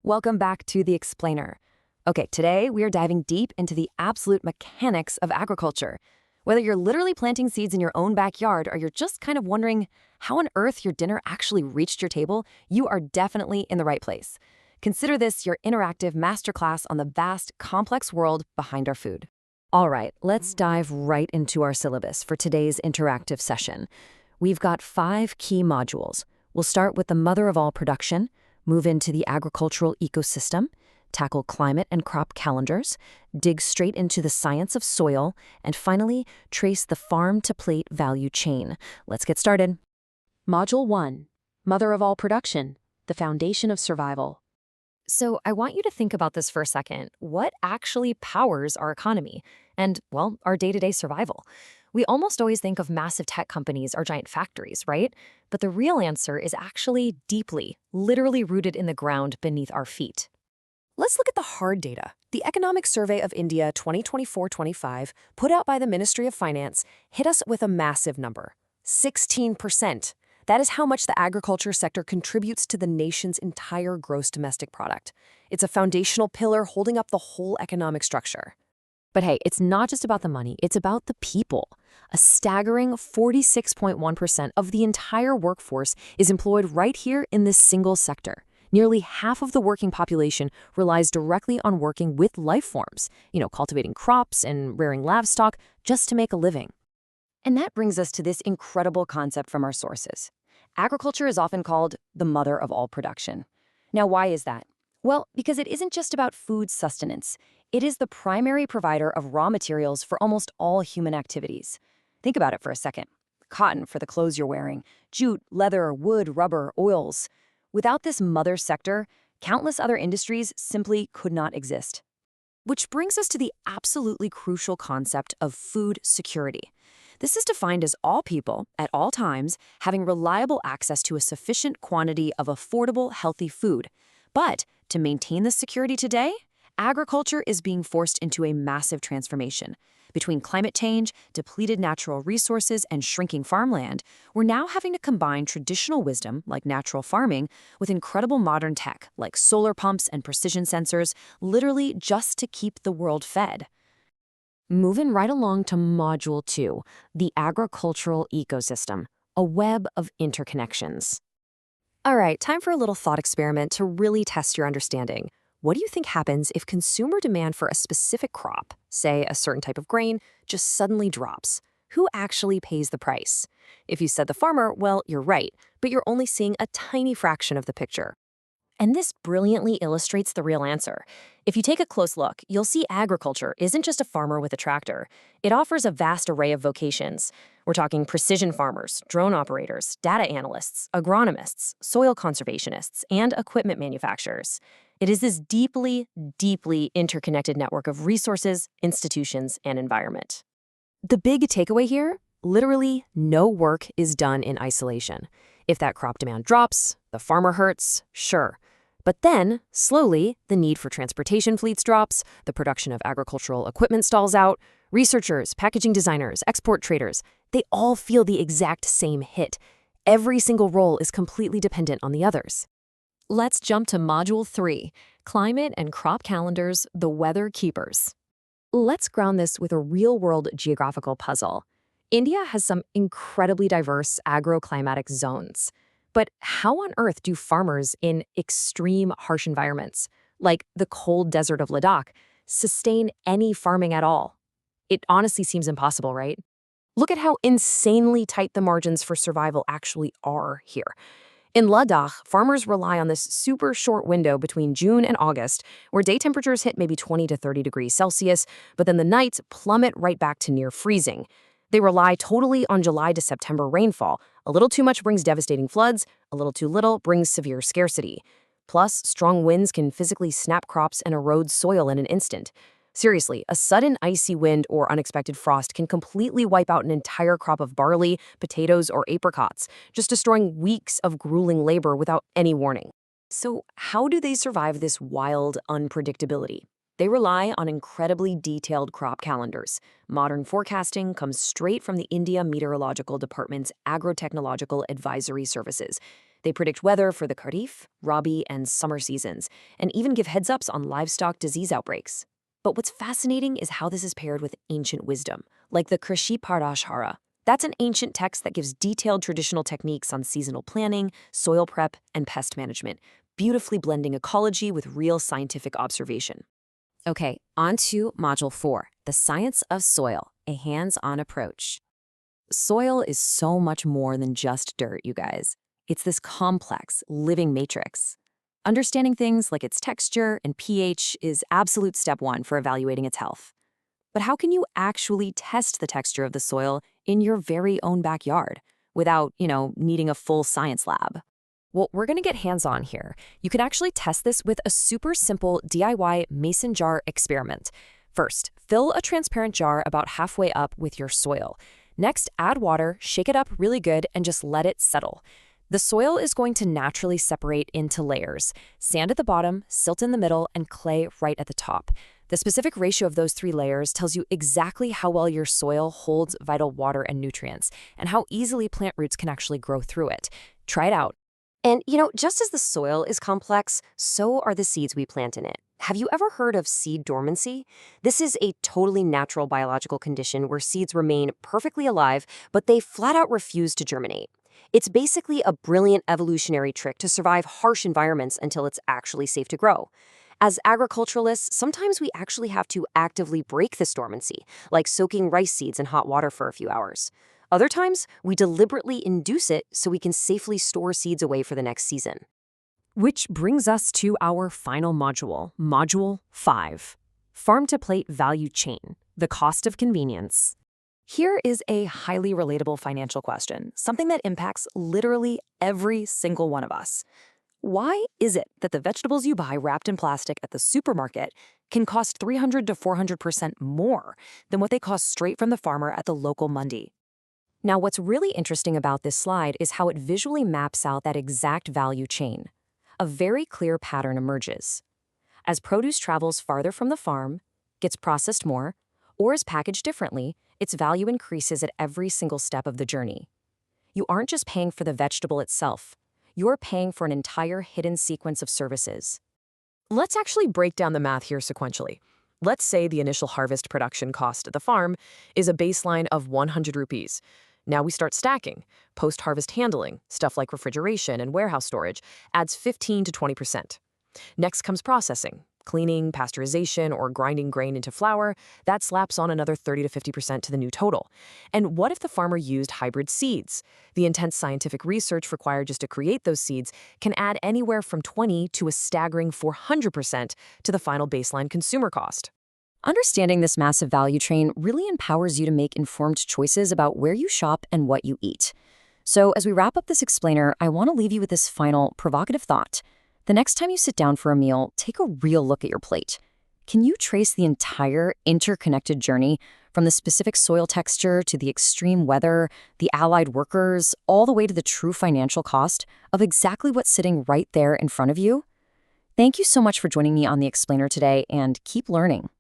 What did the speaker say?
Welcome back to The Explainer. Okay, today we are diving deep into the absolute mechanics of agriculture. Whether you're literally planting seeds in your own backyard or you're just kind of wondering how on earth your dinner actually reached your table, you are definitely in the right place. Consider this your interactive masterclass on the vast, complex world behind our food. All right, let's dive right into our syllabus for today's interactive session. We've got 5 key modules. We'll start with the mother of all production, move into the agricultural ecosystem, tackle climate and crop calendars, dig straight into the science of soil, and finally, trace the farm-to-plate value chain. Let's get started. Module 1. Mother of all production, the foundation of survival. So I want you to think about this for a second. What actually powers our economy and, well, our day-to-day survival? We almost always think of massive tech companies or giant factories, right? But the real answer is actually deeply, literally rooted in the ground beneath our feet. Let's look at the hard data. The Economic Survey of India 2024-25, put out by the Ministry of Finance, hit us with a massive number, 16%. That is how much the agriculture sector contributes to the nation's entire gross domestic product. It's a foundational pillar holding up the whole economic structure. But hey, it's not just about the money, it's about the people. A staggering 46.1% of the entire workforce is employed right here in this single sector. Nearly half of the working population relies directly on working with life forms, cultivating crops and rearing livestock just to make a living. And that brings us to this incredible concept from our sources. Agriculture is often called the mother of all production. Now, why is that? Well, because it isn't just about food sustenance. It is the primary provider of raw materials for almost all human activities. Think about it for a second. Cotton for the clothes you're wearing, jute, leather, wood, rubber, oils. Without this mother sector, countless other industries simply could not exist. Which brings us to the absolutely crucial concept of food security. This is defined as all people, at all times, having reliable access to a sufficient quantity of affordable, healthy food. But to maintain this security today, agriculture is being forced into a massive transformation. Between climate change, depleted natural resources, and shrinking farmland, we're now having to combine traditional wisdom, like natural farming, with incredible modern tech, like solar pumps and precision sensors, literally just to keep the world fed. Moving right along to Module 2, the agricultural ecosystem, a web of interconnections. All right, time for a little thought experiment to really test your understanding. What do you think happens if consumer demand for a specific crop, say a certain type of grain, just suddenly drops? Who actually pays the price? If you said the farmer, well, you're right, but you're only seeing a tiny fraction of the picture. And this brilliantly illustrates the real answer. If you take a close look, you'll see agriculture isn't just a farmer with a tractor. It offers a vast array of vocations. We're talking precision farmers, drone operators, data analysts, agronomists, soil conservationists, and equipment manufacturers. It is this deeply, deeply interconnected network of resources, institutions, and environment. The big takeaway here? Literally, no work is done in isolation. If that crop demand drops, the farmer hurts, sure. But then, slowly, the need for transportation fleets drops, the production of agricultural equipment stalls out, researchers, packaging designers, export traders, they all feel the exact same hit. Every single role is completely dependent on the others. Let's jump to Module 3, Climate and Crop Calendars, the Weather Keepers. Let's ground this with a real-world geographical puzzle. India has some incredibly diverse agroclimatic zones. But how on earth do farmers in extreme harsh environments, like the cold desert of Ladakh, sustain any farming at all? It honestly seems impossible, right? Look at how insanely tight the margins for survival actually are here. In Ladakh, farmers rely on this super short window between June and August, where day temperatures hit maybe 20 to 30 degrees Celsius, but then the nights plummet right back to near freezing. They rely totally on July to September rainfall. A little too much brings devastating floods, a little too little brings severe scarcity. Plus, strong winds can physically snap crops and erode soil in an instant. Seriously, a sudden icy wind or unexpected frost can completely wipe out an entire crop of barley, potatoes, or apricots, just destroying weeks of grueling labor without any warning. So, how do they survive this wild unpredictability? They rely on incredibly detailed crop calendars. Modern forecasting comes straight from the India Meteorological Department's Agro-Technological Advisory Services. They predict weather for the Kharif, Rabi, and summer seasons, and even give heads-ups on livestock disease outbreaks. But what's fascinating is how this is paired with ancient wisdom, like the Krishi Pardashara. That's an ancient text that gives detailed traditional techniques on seasonal planning, soil prep, and pest management, beautifully blending ecology with real scientific observation. Okay, on to Module 4, the science of soil, a hands-on approach. Soil is so much more than just dirt, you guys. It's this complex, living matrix. Understanding things like its texture and pH is absolute step one for evaluating its health. But how can you actually test the texture of the soil in your very own backyard without, needing a full science lab? Well, we're going to get hands-on here. You can actually test this with a super simple DIY mason jar experiment. First, fill a transparent jar about halfway up with your soil. Next, add water, shake it up really good, and just let it settle. The soil is going to naturally separate into layers: sand at the bottom, silt in the middle, and clay right at the top. The specific ratio of those 3 layers tells you exactly how well your soil holds vital water and nutrients, and how easily plant roots can actually grow through it. Try it out. And, just as the soil is complex, so are the seeds we plant in it. Have you ever heard of seed dormancy? This is a totally natural biological condition where seeds remain perfectly alive, but they flat out refuse to germinate. It's basically a brilliant evolutionary trick to survive harsh environments until it's actually safe to grow. As agriculturalists, sometimes we actually have to actively break this dormancy, like soaking rice seeds in hot water for a few hours. Other times, we deliberately induce it so we can safely store seeds away for the next season. Which brings us to our final module, Module 5, Farm-to-Plate Value Chain, the cost of convenience. Here is a highly relatable financial question, something that impacts literally every single one of us. Why is it that the vegetables you buy wrapped in plastic at the supermarket can cost 300 to 400% more than what they cost straight from the farmer at the local mandi? Now, what's really interesting about this slide is how it visually maps out that exact value chain. A very clear pattern emerges. As produce travels farther from the farm, gets processed more, or is packaged differently, its value increases at every single step of the journey. You aren't just paying for the vegetable itself. You're paying for an entire hidden sequence of services. Let's actually break down the math here sequentially. Let's say the initial harvest production cost at the farm is a baseline of 100 rupees. Now we start stacking. Post-harvest handling, stuff like refrigeration and warehouse storage, adds 15 to 20%. Next comes processing. Cleaning, pasteurization, or grinding grain into flour, that slaps on another 30 to 50% to the new total. And what if the farmer used hybrid seeds? The intense scientific research required just to create those seeds can add anywhere from 20 to a staggering 400% to the final baseline consumer cost. Understanding this massive value chain really empowers you to make informed choices about where you shop and what you eat. So as we wrap up this explainer, I want to leave you with this final provocative thought. The next time you sit down for a meal, take a real look at your plate. Can you trace the entire interconnected journey from the specific soil texture to the extreme weather, the allied workers, all the way to the true financial cost of exactly what's sitting right there in front of you? Thank you so much for joining me on The Explainer today, and keep learning.